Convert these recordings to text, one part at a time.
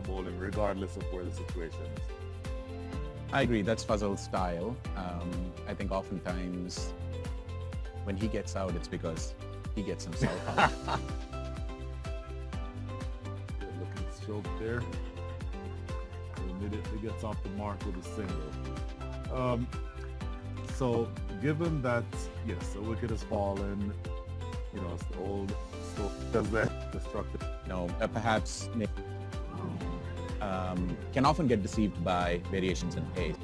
bowling, regardless of where the situation is. I agree. That's Fazal's style. I think oftentimes when he gets out, it's because he gets himself out. Good looking stroke there. Immediately gets off the mark with a single. So given that, yes, the wicket has fallen, you know, it's the old story. Does that destructive? Perhaps can often get deceived by variations in pace.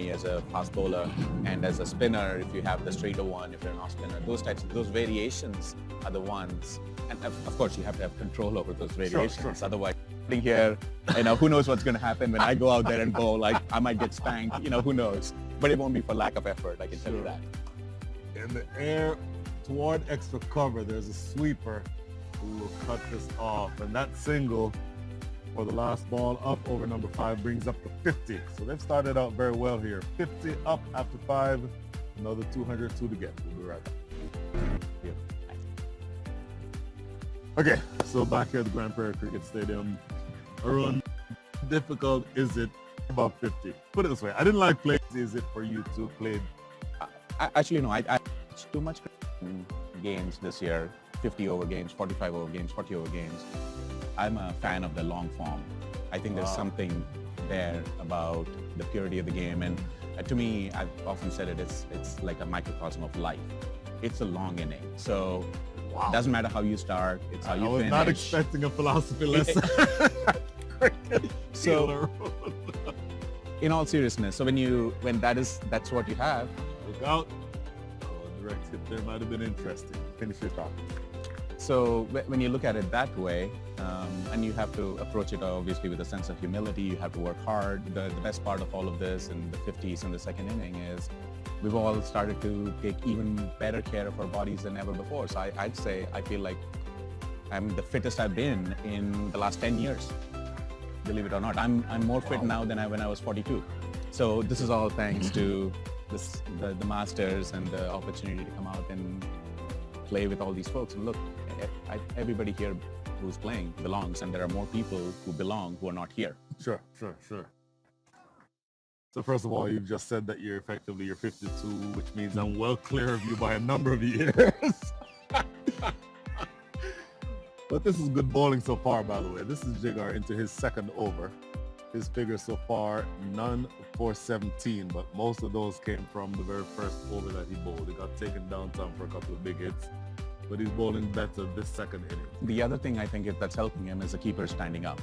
As a fast bowler and as a spinner, if you have the straighter one, if you're an off spinner, those variations are the ones, and of course you have to have control over those variations. Sure. Otherwise, sitting here, who knows what's going to happen when I go out there and bowl? Like I might get spanked, who knows? But it won't be for lack of effort. I can tell you that. In the air toward extra cover, there's a sweeper who will cut this off, and that single for the last ball up over number 5 brings up to 50. So they've started out very well here. 50 up after 5, another 202 to get. We'll be right back. Yeah. Okay, so back here at the GrandPrarie Cricket Stadium. Arun, how difficult is it about 50? Put it this way, I didn't like playing. Is it for you to play? Actually, no, I watched too much games this year. 50 over games, 45 over games, 40 over games. I'm a fan of the long form. I think there's something there about the purity of the game, and to me, I've often said it's like a microcosm of life. It's a long inning, so it doesn't matter how you start, it's how you finish. I was not expecting a philosophy lesson. So, in all seriousness, so when that's what you have. Look out. Direct hit there might have been interesting. Finish your thought. So when you look at it that way, and you have to approach it obviously with a sense of humility, you have to work hard. The best part of all of this in the 50s in the second inning is we've all started to take even better care of our bodies than ever before. So I'd say I feel like I'm the fittest I've been in the last 10 years, believe it or not. I'm more fit now than when I was 42. So this is all thanks to the Masters and the opportunity to come out and play with all these folks. And look, everybody here who's playing belongs, and there are more people who belong who are not here. Sure. So first of all, you've just said that you're 52, which means I'm well clear of you by a number of years. But this is good bowling so far, by the way. This is Jigar into his second over. His figures so far, none for 17, but most of those came from the very first over that he bowled. He got taken downtown for a couple of big hits, but he's bowling better this second inning. The other thing I think that's helping him is the keeper standing up.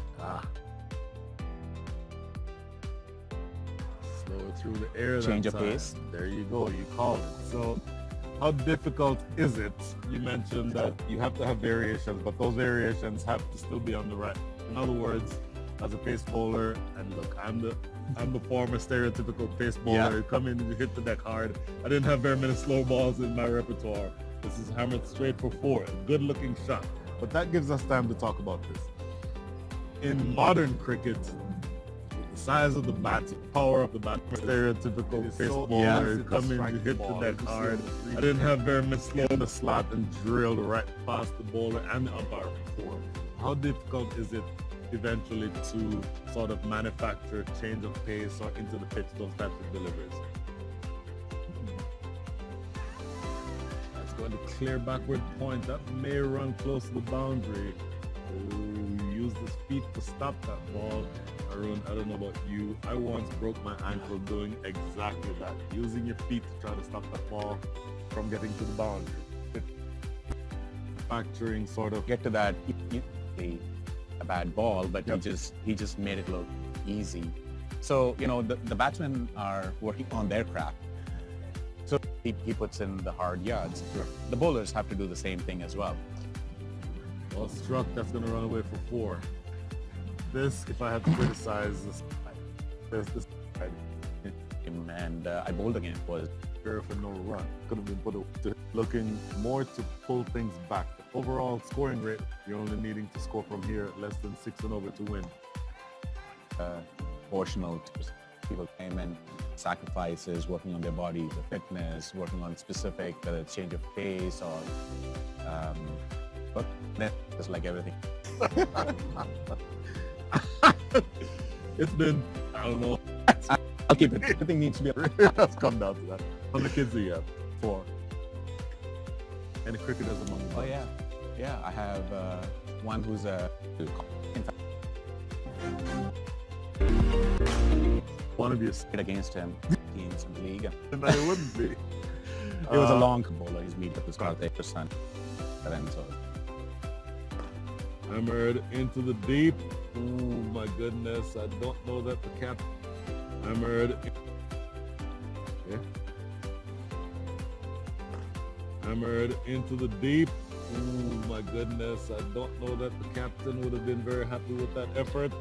Slower through the air. Change of pace. There you go, you call it. So how difficult is it? You mentioned that you have to have variations, but those variations have to still be on the right. In other words, as a pace bowler, and look, I'm the former stereotypical pace bowler. You come in and you hit the deck hard. I didn't have very many slow balls in my repertoire. This is hammered straight for 4. A good looking shot. But that gives us time to talk about this. In modern cricket, with the size of the bat, the power of the bat, stereotypical pace bowler, come in and hit the deck hard. I didn't have very much slow in the slot and drilled right past the bowler and the umpire for 4. How difficult is it eventually to sort of manufacture change of pace or into the pitch, those types of deliveries? That's going to clear backward point. That may run close to the boundary. Oh, use his feet to stop that ball. Arun, I don't know about you. I once broke my ankle doing exactly that. Using your feet to try to stop that ball from getting to the boundary. Manufacturing sort of get to that. A bad ball, but he just made it look easy. So the batsmen are working on their craft. So he puts in the hard yards. Sure. The bowlers have to do the same thing as well. Well struck, that's going to run away for 4. This, if I have to criticize this side. And I bowled again. Was for no run. Could have been put to looking more to pull things back. The overall scoring rate, you're only needing to score from here less than 6 and over to win. Proportional to people came and sacrifices, working on their bodies, the fitness, working on specific, whether it's change of pace or but then just like everything. It's been, I don't know. I'll keep it. Everything needs to be. Let's come down to that. How many kids do you have? 4. Any cricketers among them? Oh yeah, yeah. I have one who's a. One of you Against him, teams in the league. and I wouldn't be. It was a long bowler. He's meet with his birthday son. And so Hammered into the deep. Oh my goodness! I don't know that the cap. Hammered. Yeah. Hammered into the deep. Oh my goodness! I don't know that the captain would have been very happy with that effort.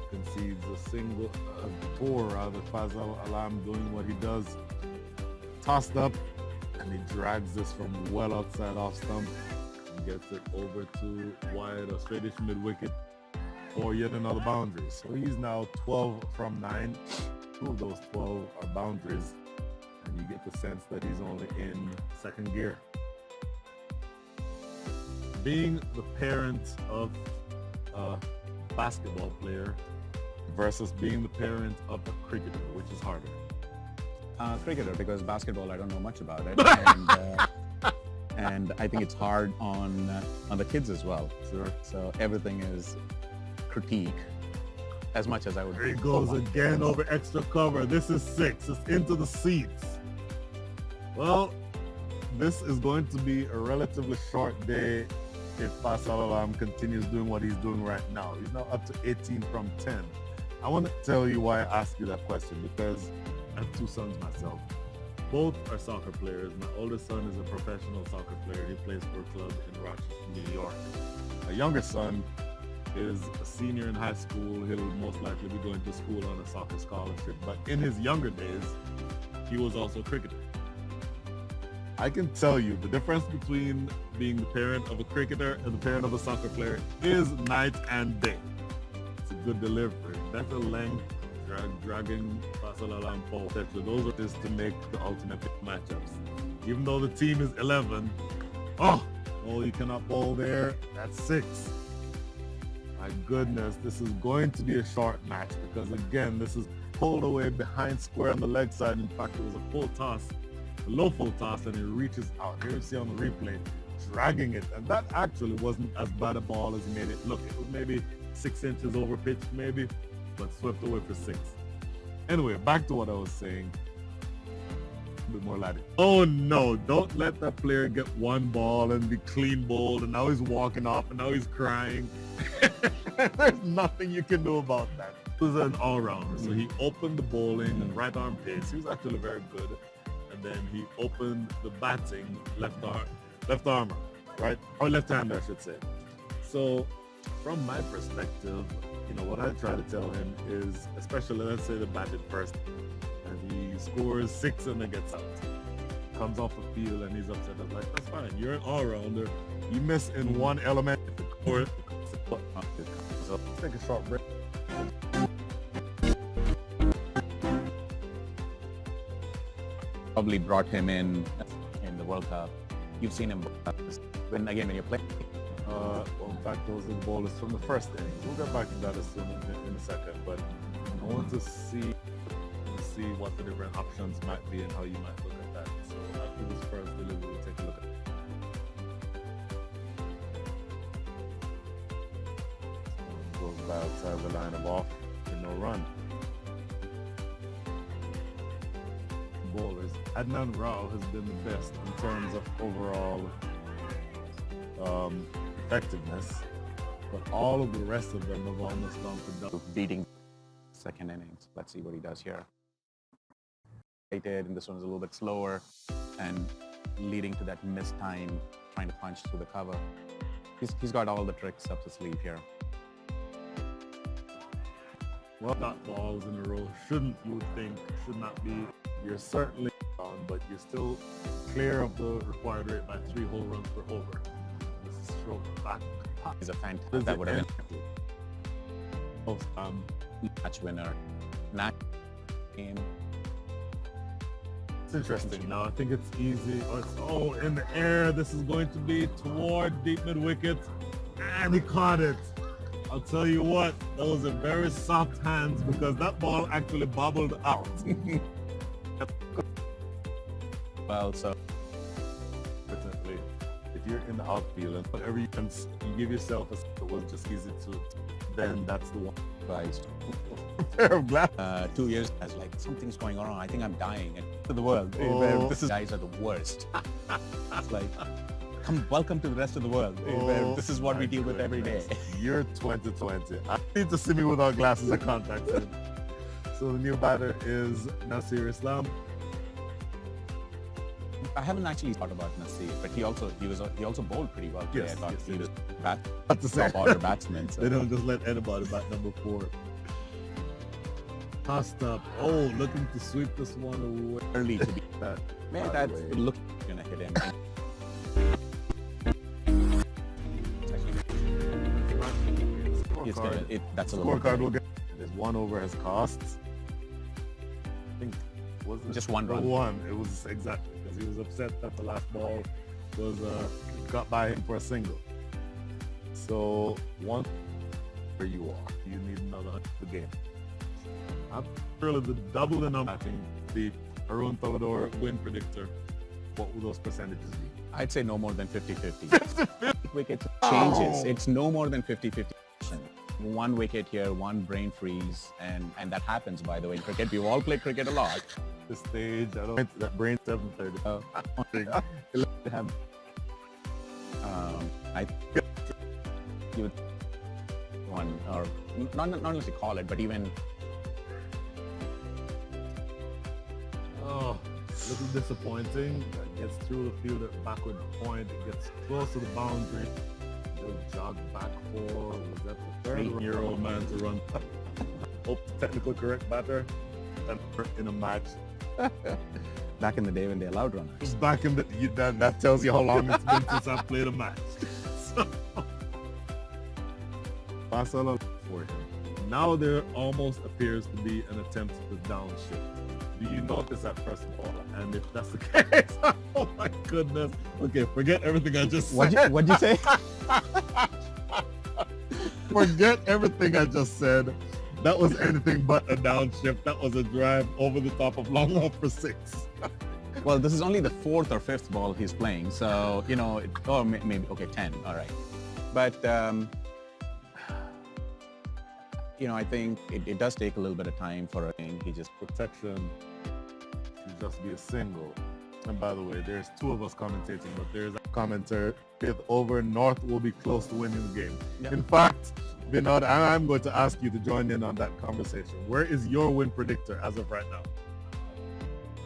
Concedes a single, four rather. Fazal Alam doing what he does. Tossed up, and he drags this from well outside off stump. Gets it over to wide or straightish mid wicket for yet another boundary. So he's now 12 from 9. 2 of those 12 are boundaries, and you get the sense that he's only in second gear. Being the parent of a basketball player versus being the parent of a cricketer, which is harder? cricketer, because basketball I don't know much about it, and I think it's hard on the kids as well. Sure. So everything is critique as much as I would. There he goes again over extra cover. This is 6. It's into the seats. Well, this is going to be a relatively short day if Fazal Alam continues doing what he's doing right now. He's now up to 18 from 10. I want to tell you why I asked you that question, because I have 2 sons myself. Both are soccer players. My oldest son is a professional soccer player. He plays for a club in Rochester, New York. My younger son is a senior in high school. He'll most likely be going to school on a soccer scholarship. But in his younger days, he was also a cricketer. I can tell you the difference between being the parent of a cricketer and the parent of a soccer player is night and day. It's a good delivery, better length, dragging Fazal Alam forward. Those are just to make the ultimate matchups. Even though the team is 11, oh, you cannot bowl there. That's 6. My goodness, this is going to be a short match because again, this is pulled away behind square on the leg side. In fact, it was a full toss. A low full toss, and it reaches out. Here you see on the replay, dragging it, and that actually wasn't as bad a ball as he made it look. It was maybe 6 inches over pitch, maybe, but swept away for 6. Anyway, back to what I was saying. A bit more laddie. Oh no! Don't let that player get 1 ball and be clean bowled, and now he's walking off, and now he's crying. There's nothing you can do about that. He was an all-rounder, so he opened the bowling and right arm pace. He was actually very good. And then he opened the batting left arm, right? Or left hand, I should say. So from my perspective, what I try to tell him is, especially let's say the batted first, and he scores 6 and then gets out. Comes off the field and he's upset. I'm like, that's fine. You're an all-rounder. You miss in one element. So let's take a short break. Probably brought him in the World Cup. You've seen him when you're playing. Well, in fact, those are the bowlers from the first inning. We'll get back to that as soon in a second. But I want to see what the different options might be and how you might look at that. So after this first delivery, we'll take a look at it. Goes by outside the line of off and no run. Bowlers. Adnan Rao has been the best in terms of overall effectiveness, but all of the rest of them have almost gone for double. Beating second innings. Let's see what he does here. And this one's a little bit slower and leading to that missed time trying to punch through the cover. He's got all the tricks up his sleeve here. Well, not balls in a row should not be. You're certainly on, but you're still clear of the required rate by 3 whole runs per over. This is stroke back. He's a fantastic. That would have been match winner. Not game. It's interesting. Now I think it's easy. It's in the air. This is going to be toward deep mid wicket, and he caught it. I'll tell you what, those are very soft hands because that ball actually bobbled out. Well, so Definitely, if you're in the outfield and whatever you can, you give yourself a was just easy to, then that's the one. guys, Pair of glasses. 2 years, I was like, something's going on. I think I'm dying. And to the world, Oh. this is guys are the worst. It's like, welcome to the rest of the world. This is what we deal with every day. You're 2020. I need to see me without glasses and contacts in. So the new batter is Nasir Islam. I haven't actually thought about Nasir, but he also bowled pretty well today. Yes, I thought yes, he he was Not to say. top order batsman. So. They don't just let anybody bat number 4. Tossed up. Oh, looking to sweep this one away. Early to be That, man, by that's the way. looking gonna hit him. It's gonna, that's a little Scorecard will get. There's 1 over his costs. I think was it Just 1 run. One. It was exactly because he was upset that the last ball was got by him for a single. So 1 where you are, you need another 100 the game. I'm really the double the number. I think the Arun Thalador win predictor. What will those percentages be? I'd say no more than 50-50. Wicket changes. It's no more than 50-50. 1 wicket here, 1 brain freeze, and that happens, by the way, in cricket. We've all played cricket a lot. The stage, I don't that brain 7:30. I you would one or not necessarily call it, but even Oh, a little disappointing. It gets through the field at backward point. It gets close to the boundary. They'll jog back for, was that the 3-year-old man to run? Hope the technical correct batter. And in a match. back in the day when they allowed runners. Just back in the, that tells you how long it's been since I've played a match. So, Fazal for him. Now there almost appears to be an attempt to downshift. Do you notice that first of all? And if that's the case, oh my goodness. Okay, forget everything I just said. What'd you say? Forget everything I just said. That was anything but a downshift. That was a drive over the top of long off for 6. Well, this is only the 4th or 5th ball he's playing, so you know, or maybe okay, 10. All right, but you know, I think it does take a little bit of time for a thing. He just Protection should just be a single. And by the way, there's 2 of us commentating, but there's a commenter with over North will be close to winning the game. Yep. In fact, Vinod, I'm going to ask you to join in on that conversation. Where is your win predictor as of right now?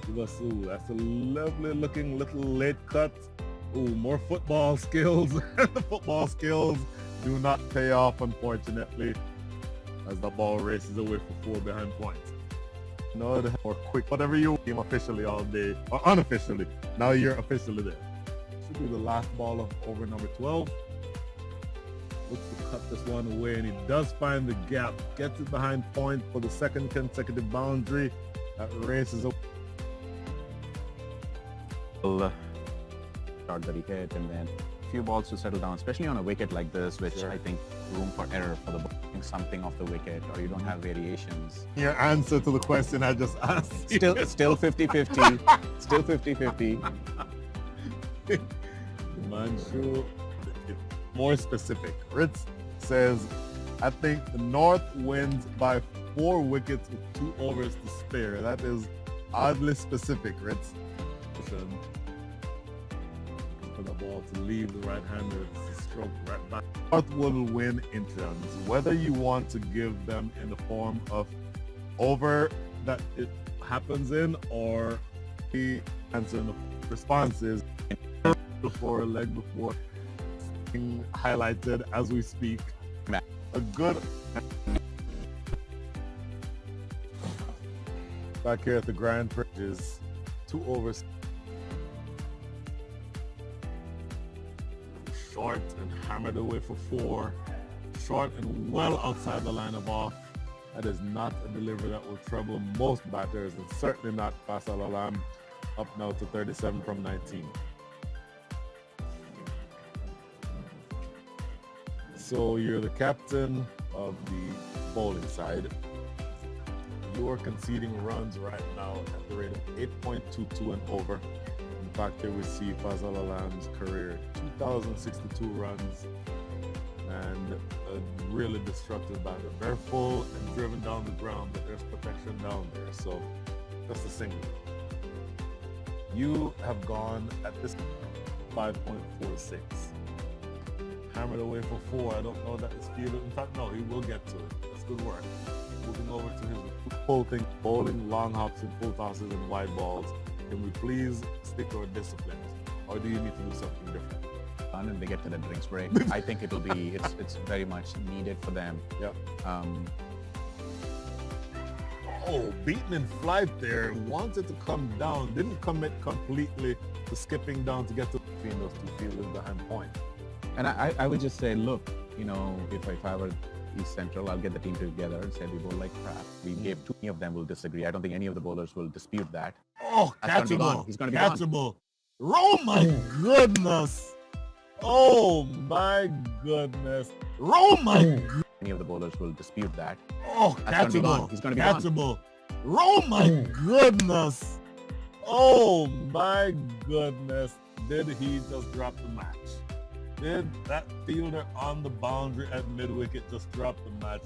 Give us, ooh, that's a lovely looking little late cut. Ooh, more football skills. The football skills do not pay off, unfortunately, as the ball races away for 4 behind points. No, or quick, whatever you game officially all day, or unofficially. Now you're officially there. Should be the last ball of over number 12. Looks to cut this one away, and he does find the gap. Gets it behind point for the 2nd consecutive boundary. That races away. Shot that he hit, and then a few balls to settle down, especially on a wicket like this, which Sure. I think room for error for the ball, something off the wicket, or you don't have variations. Your answer to the question I just asked. Still 50-50. Still 50-50. Manchu, more specific. Ritz says, I think the North wins by 4 wickets with 2 overs to spare. That is oddly specific, Ritz. For the ball to leave the right-hander, it's a stroke right back. North will win in terms, whether you want to give them in the form of over that it happens in, or the answer in the responses before leg before being highlighted as we speak. A good back here at the GrandPrarie is 2 overs. Short and hammered away for 4. Short and well outside the line of off. That is not a delivery that will trouble most batters, and certainly not Fazal Alam, up now to 37 from 19. So you're the captain of the bowling side. You are conceding runs right now at the rate of 8.22 and over. In fact, here we see Fazal Alam's career, 2,062 runs and a really destructive batter. Very full and driven down the ground, but there's protection down there. So that's the single. You have gone at this 5.46. Hammered away for 4. I don't know that is fielded. In fact, no, he will get to it. That's good work. Moving over to his full thing, bowling, long hops and full tosses and wide balls. Can we please stick to our disciplines? Or do you need to do something different? And they get to the drinks break. I think it'll be, it's very much needed for them. Yep. Oh, beaten in flight there. Wanted to come down. Didn't commit completely to skipping down to get to between those two fielders behind point. And I would just say, look, you know, if I were East Central, I'll get the team together and say we bowl like crap. We gave two of them will disagree. I don't think any of the bowlers will dispute that. Oh, catchable. He's going to be catchable. Oh my goodness. Oh my goodness. Oh my goodness. Any of the bowlers will dispute that. Oh, catchable. He's going to be catchable. Oh my goodness. Oh my goodness. Did he just drop the match? Did that fielder on the boundary at mid-wicket just drop the match?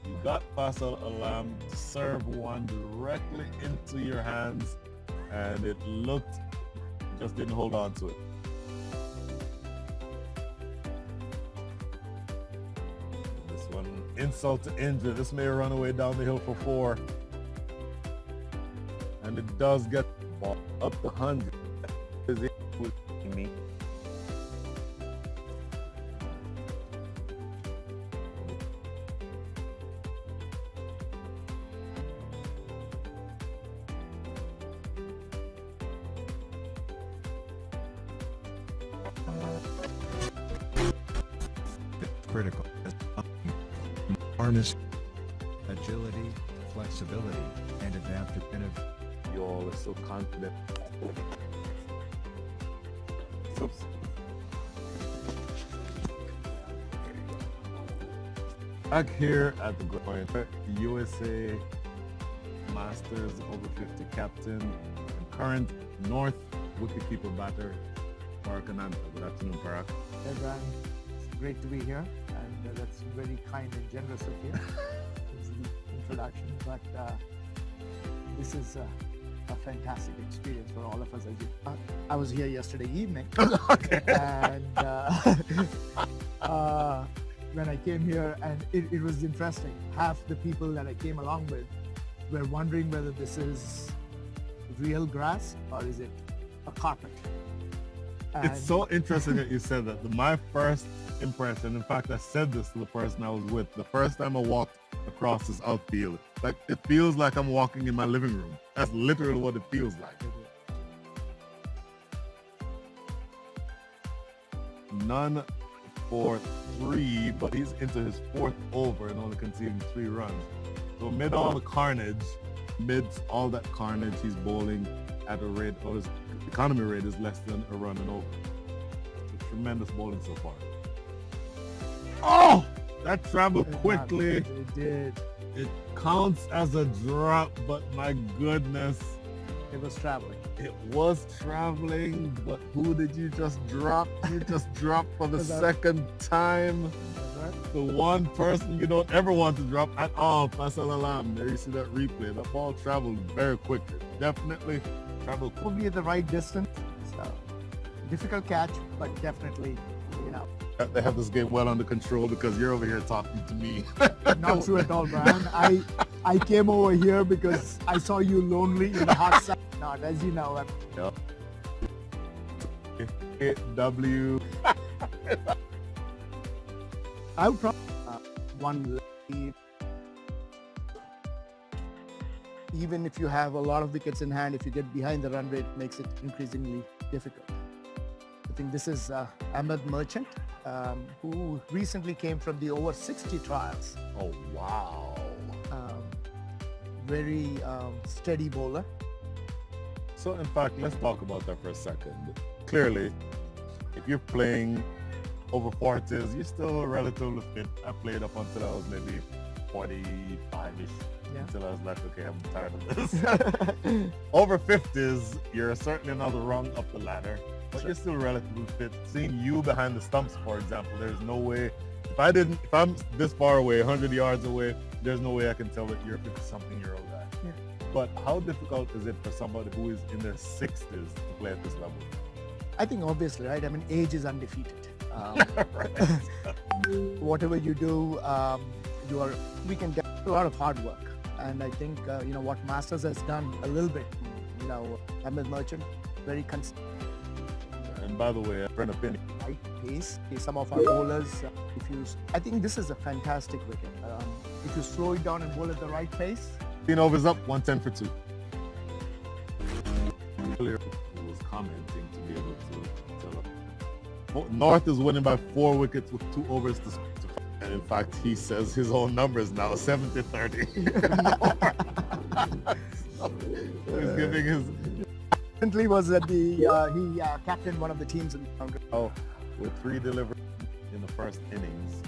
You got Fazal Alam to serve one directly into your hands, and it looked, just didn't hold on to it. This one, insult to injury. This may run away down the hill for 4. And it does get the ball up to 100. Is it with me? Critical. Harness agility, flexibility, and adaptability. You all are so confident. Oops. Back here at the GrandPrarie, USA Masters over 50 captain and current North wicketkeeper batter, Parag Ananta. Good afternoon, Parag. Hey, Brian. It's great to be here, and that's very kind and generous of you. It's the introduction, but this is a fantastic experience for all of us. I was here yesterday evening, Okay. and when I came here, and it was interesting. Half the people that I came along with were wondering whether this is real grass or is it a carpet. And It's so interesting that you said that. My first impression, in fact, I said this to the person I was with, the first time I walked across this outfield, like it feels like I'm walking in my living room. That's literally what it feels like. None for 3, but he's into his 4th over and only conceding 3 runs. So amid all the carnage, amidst all that carnage, he's bowling at a rate, or his economy rate is less than a run and over. It's tremendous bowling so far. Oh! That traveled quickly. It did. It counts as a drop, but my goodness. It was traveling. It was traveling, but who did you just drop? You just dropped for the second time. Right? The one person you don't ever want to drop at all, Fazal Alam. There you see that replay. The ball traveled very quickly. Definitely traveled quickly. Probably at the right distance. So, difficult catch, but definitely, you know. They have this game well under control because you're over here talking to me. Not true at all, Brian. I came over here because I saw you lonely in the hot sun. Not, as you know. W. I would probably one lead. Even if you have a lot of wickets in hand, if you get behind the run rate, it makes it increasingly difficult. I think this is Ahmed Merchant, who recently came from the over 60 trials. Oh, wow. Very steady bowler. So, in fact, let's talk about that for a second. Clearly, if you're playing over 40s, you're still relatively fit. I played up until I was maybe 45-ish. Yeah. Until I was like, okay, I'm tired of this. Over 50s, you're certainly another rung up the ladder, but you're still relatively fit. Seeing you behind the stumps, for example, there's no way, if I'm this far away, 100 yards away, there's no way I can tell that you're a 50-something-year-old guy. Yeah. But how difficult is it for somebody who is in their 60s to play at this level? I think obviously, right? I mean, age is undefeated. Whatever you do, we can get a lot of hard work. And I think, what Masters has done a little bit, Ahmed Merchant, very consistent. And by the way, for an opinion, Right pace. Some of our bowlers, I think this is a fantastic wicket. If you slow it down and bowl at the right pace. NOV is up 110 for 2. Earlier, who was commenting to be able to tell him. North is winning by 4 wickets with 2 overs to 5. And in fact, he says his own numbers now, 70-30. He's giving his... Recently was at he captained one of the teams in the with 3 deliveries in the first innings.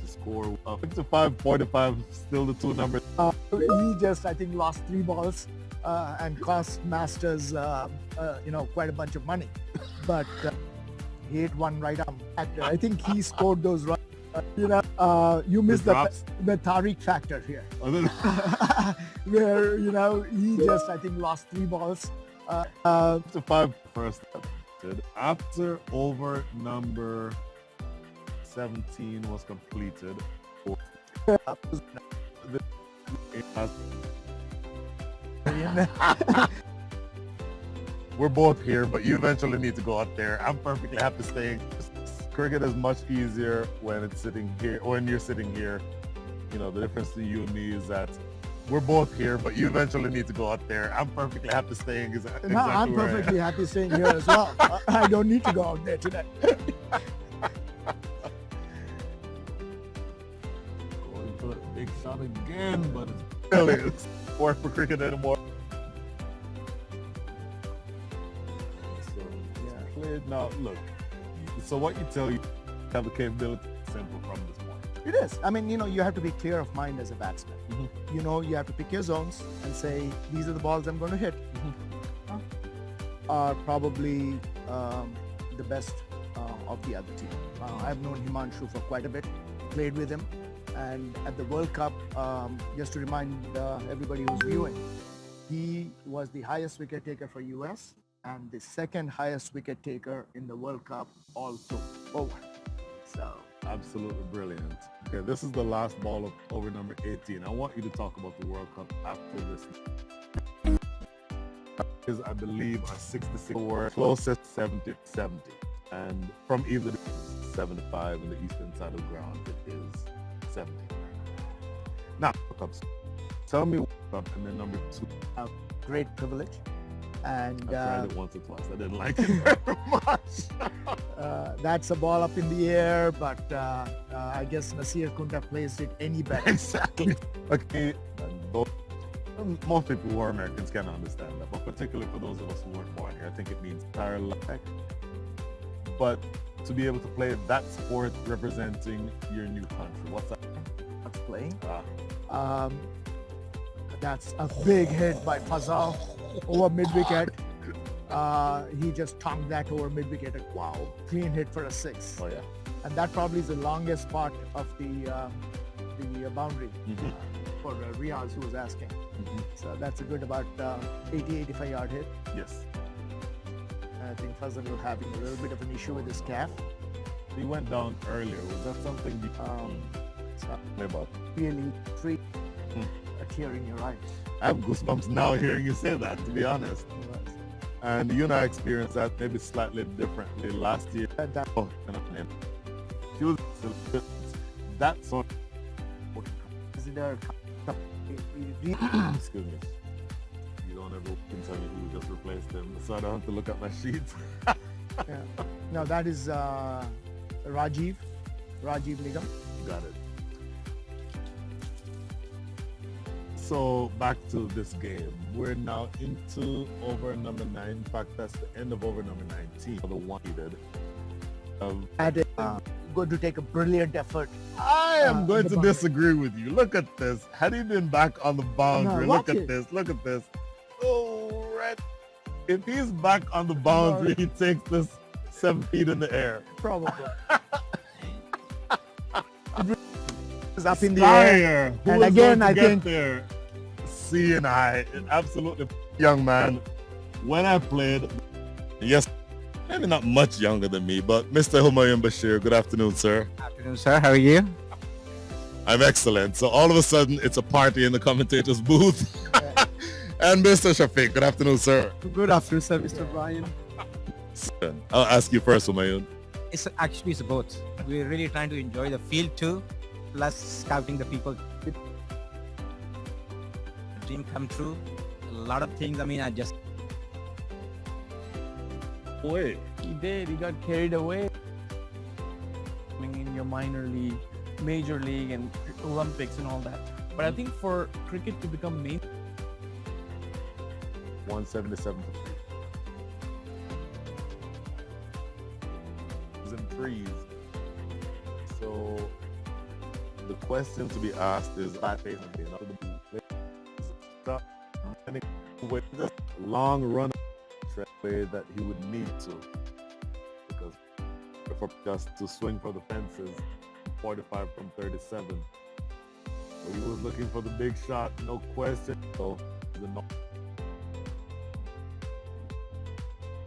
The score of 55-45, still the 2 numbers. He just, I think, lost 3 balls and cost Masters, quite a bunch of money. But he hit one right arm. I think he scored those runs. You missed the Tariq factor here, where he just, I think, lost 3 balls. To 5 first. After over number 17 was completed, we're both here, but you eventually need to go out there. I'm perfectly happy staying. Cricket is much easier when it's sitting here, or when you're sitting here. The difference to you and me is that we're both here, but you eventually need to go out there. I'm perfectly happy staying. Exactly I'm perfectly happy staying here as well. I don't need to go out there today. Going for a big shot again, but it's really work for cricket anymore. So, played now. Look, so what you tell you have the capability simple from this point. It is. I mean, you have to be clear of mind as a batsman. You have to pick your zones and say, these are the balls I'm going to hit. Are probably the best of the other team. I've known Himanshu for quite a bit, played with him. And at the World Cup, just to remind everybody who's viewing, he was the highest wicket taker for US and the 2nd highest wicket taker in the World Cup also over. So absolutely brilliant. Okay, this is the last ball of over number 18. I want you to talk about the World Cup after this. Is, I believe, a 66 or closest 70, and from either 75 in the eastern side of the ground, it is 70. Now, tell me what, and then number 2. Great privilege. And I tried it once or twice. I didn't like it very much. That's a ball up in the air, but I guess Nasir couldn't have placed it any better. Exactly. Okay. Most people who are Americans can understand that, but particularly for those of us who weren't born here, I think it means entire life. But to be able to play that sport representing your new country, what's that? What's playing? That's a big hit by Fazal over mid-wicket. He just tongued that over mid-wicket. Wow, clean hit for a 6. Oh yeah. And that probably is the longest part of the boundary for Riaz, who was asking. So that's a good about 80-85 yard hit. Yes. I think Fazal was having a little bit of an issue with his calf. He went down earlier. Was that something about? Really, a tear in your eyes. I have goosebumps now hearing you say that, to be honest. And you and I experienced that maybe slightly differently last year. She was that sort of... Excuse me. You don't ever can tell me who just replaced him, so I don't have to look at my sheets. Yeah. No, that is Rajiv Nigam. Got it. So back to this game. We're now into over number 9. In fact, that's the end of over number 19. The one needed. going to take a brilliant effort. I am going the to boundary. disagree with you. Look at this. Had he been back on the boundary, No, look watch at it. this. Look at this. Oh, right. If he's back on the boundary, he takes this 7 feet in the air. Probably. It's up in the air. Who And is again, going to I get think there? C and I, absolutely young man. When I played, yes, maybe not much younger than me, but Mr. Humayun Bashir, good afternoon, sir. Afternoon, sir. How are you? I'm excellent. So all of a sudden, it's a party in the commentator's booth. And Mr. Shafiq, good afternoon, sir. Good afternoon, sir, Mr. Brian. I'll ask you first, Humayun. It's both. We're really trying to enjoy the field too, plus scouting the people. Dream come true. A lot of things. I mean, I just Wait. He did. He got carried away. In your minor league, major league, and Olympics and all that. But I think for cricket to become main, 177 to 3. And threes. So the question to be asked is with this long run way that he would need to, because for just to swing for the fences 45 from 37. So he was looking for the big shot, no question. So the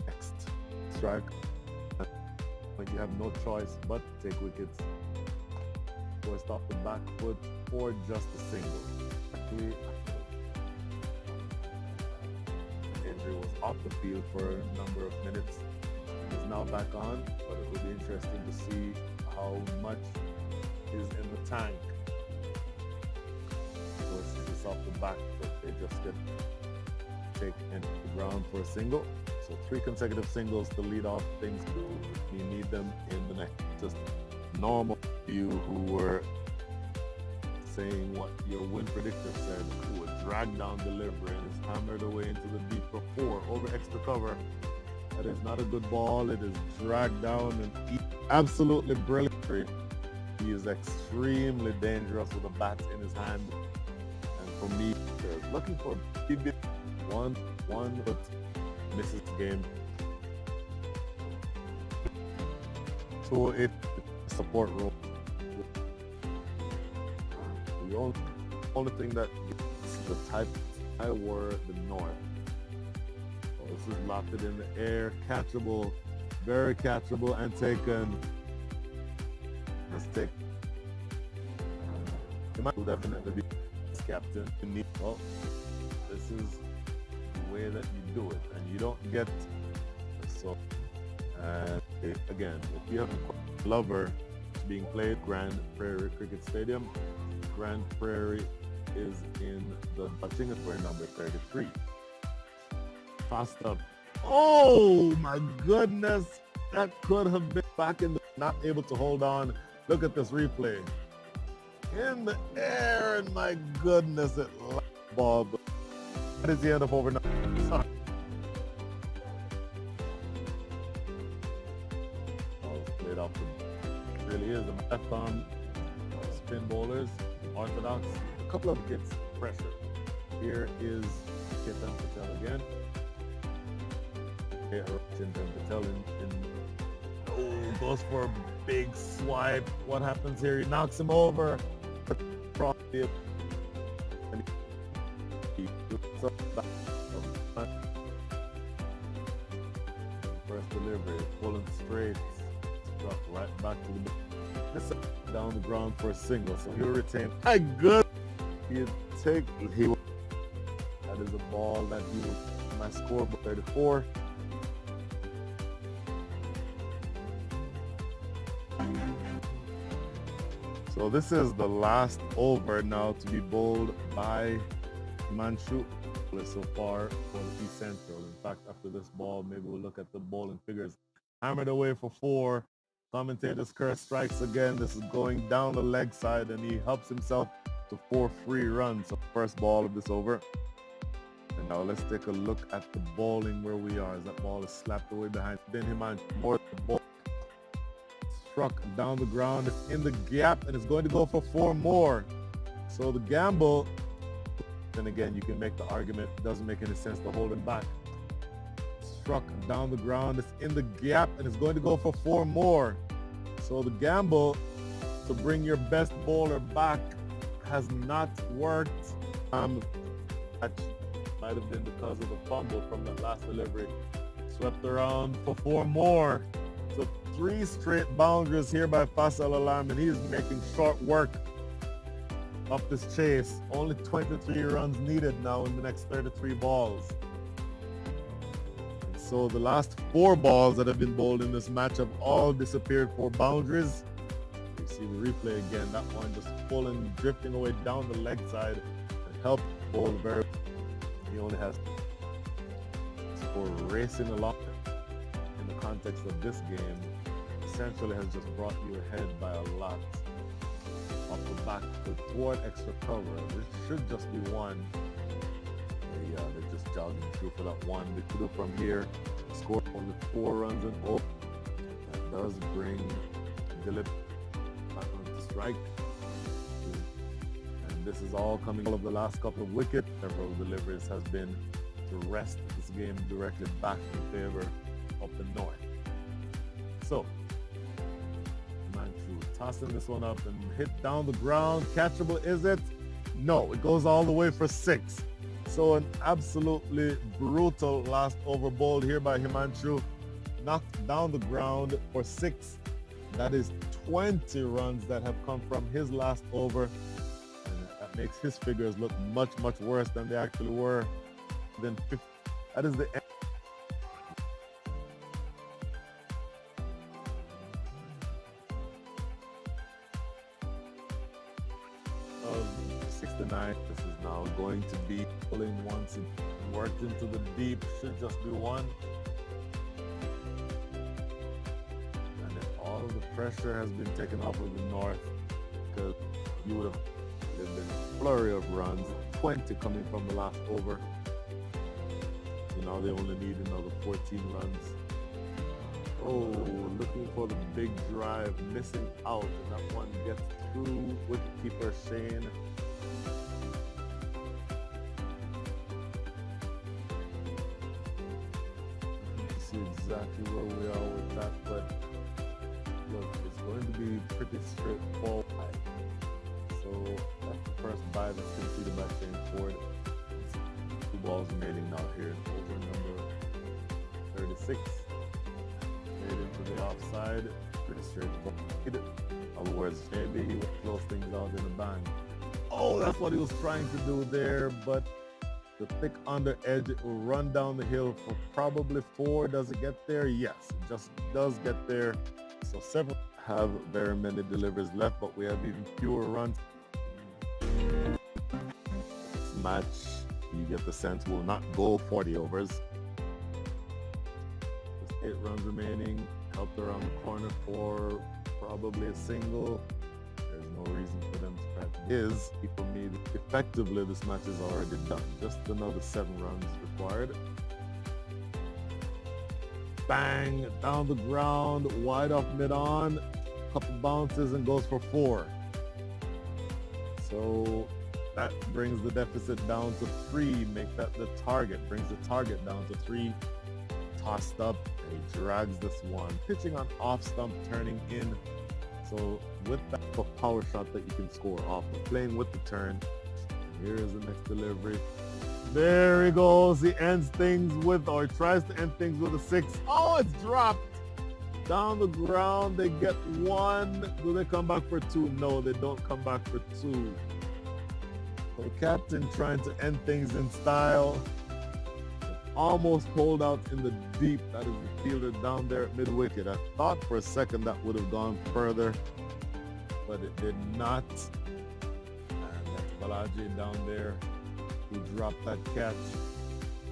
next strike, but you have no choice but to take wickets, forced off the back foot or just a single. Actually, injury was off the field for a number of minutes. He's now back on, but it will be interesting to see how much is in the tank. Of course, it's off the back, but they just get taken to the ground for a single. So 3 consecutive singles to lead off things. You need them in the next. Just normal you who were saying what your win predictor said, who would drag down delivery and is hammered away into the deep for 4 over extra cover. That is not a good ball. It is dragged down and absolutely brilliant. He is extremely dangerous with a bat in his hand. And for me, looking for one, but misses the game. So it support role. The only thing that gets the type I were the north. So this is lofted in the air, catchable, very catchable, and taken. Let's take. He might definitely be captain. Well, this is the way that you do it, and you don't get so. And again, if you have a lover being played, GrandPrarie Cricket Stadium. GrandPrarie is in the Singapore number 33. Fast up. Oh my goodness! That could have been back in the not able to hold on. Look at this replay. In the air, and my goodness, it ball. That is the end of over. Played off the really is a marathon. Spin bowlers, orthodox, a couple of hits, pressure. Here is Chetan Patel again. Chetan Patel goes for a big swipe. What happens here? He knocks him over. First delivery, pulling straight, struck right back to the down the ground for a single. So he'll retain. My good. That is a ball that he will my score 34. So this is the last over now to be bowled by Manchu so far for the East Central. In fact, after this ball, maybe we'll look at the bowling figures. Hammered away for 4. Commentator's curse strikes again. This is going down the leg side, and he helps himself to 4 free runs. So first ball of this over. And now let's take a look at the bowling where we are. As that ball is slapped away behind Ben Himan. More the ball Struck down the ground. It's in the gap, and it's going to go for 4 more. So the gamble, then again, you can make the argument, it doesn't make any sense to hold him back. Struck down the ground. It's in the gap, and it's going to go for 4 more. So the gamble to bring your best bowler back has not worked. That might have been because of the fumble from that last delivery. Swept around for 4 more. So 3 straight boundaries here by Fazal Alarm, and he's making short work of this chase. Only 23 runs needed now in the next 33 balls. And so the last 4 balls that have been bowled in this match have all disappeared for boundaries. You see the replay again, that one just pulling, drifting away down the leg side and helped bowl very. He only has for racing along in the context of this game essentially has just brought you ahead by a lot off the back foot toward extra cover. This should just be one. They're just jogging through for that one. They could have from here scored only 4 runs and oh, that does bring Dilip back on the strike. And this is all coming out of the last couple of wickets. Several deliveries has been to rest this game directly back in favor of the North. So, Manchu tossing this one up and hit down the ground. Catchable, is it? No, it goes all the way for 6. So an absolutely brutal last over bowled here by Himanshu. Knocked down the ground for 6. That is 20 runs that have come from his last over. And that makes his figures look much, much worse than they actually were. Then 50. That is the end. Of 69. This is now going to be pulling once it worked into the deep. Should just be 1. And then all of the pressure has been taken off of the North because you would have been a flurry of runs, 20 coming from the last over. So now they only need another 14 runs. Oh, looking for the big drive, missing out, and that one gets through wicketkeeper Shane. See exactly where we are with that, but look, it's going to be pretty straightforward. So that's the first bye that's conceded by Shane Ford. 2 balls remaining now here. Over number 36. Made into the offside. Pretty straightforward. In other words, maybe he would close things out in a bang. Oh, that's what he was trying to do there, but the thick under edge, it will run down the hill for probably 4. Does it get there? Yes, it just does get there. So 7 have very many deliveries left, but we have even fewer runs. This match, you get the sense, will not go 40 overs. Just 8 runs remaining, helped around the corner for probably a single. There's no reason for them to crack. For me, effectively, this match is already done. Just another 7 runs required. Bang, down the ground, wide off mid-on, couple bounces and goes for 4. So that brings the deficit down to 3, make that the target, brings the target down to 3. Tossed up, and he drags this one. Pitching on off stump, turning in. So with that a power shot that you can score off of, playing with the turn. Here is the next delivery. There he goes. He ends things with, or tries to end things with a 6. Oh, it's dropped. Down the ground, they get 1. Do they come back for 2? No, they don't come back for 2. So the captain trying to end things in style. Almost pulled out in the deep. That is the fielder down there at mid-wicket. I thought for a second that would have gone further, but it did not. And that's Balaji down there who dropped that catch.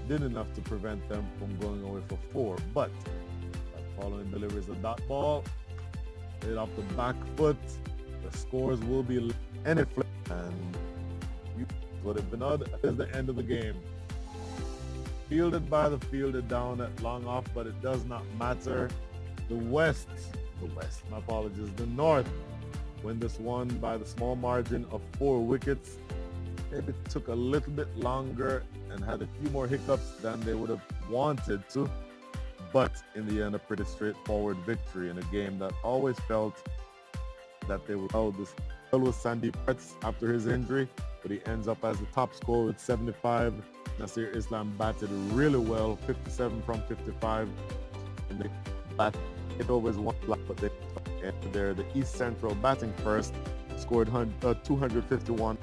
Did enough to prevent them from going away for 4. But that following delivery is a dot ball. Hit off the back foot. The scores will be any flip. And you would have been out at the end of the game. Fielded by the fielder down at long off, but it does not matter. The West The West, my apologies. The North win this one by the small margin of 4 wickets. Maybe it took a little bit longer and had a few more hiccups than they would have wanted to. But in the end, a pretty straightforward victory in a game that always felt that they would hold this with Sandeep Parts after his injury, but he ends up as the top scorer with 75. Nasir Islam batted really well, 57 from 55. And they bat it over his one block, but they the East Central batting first, scored 251.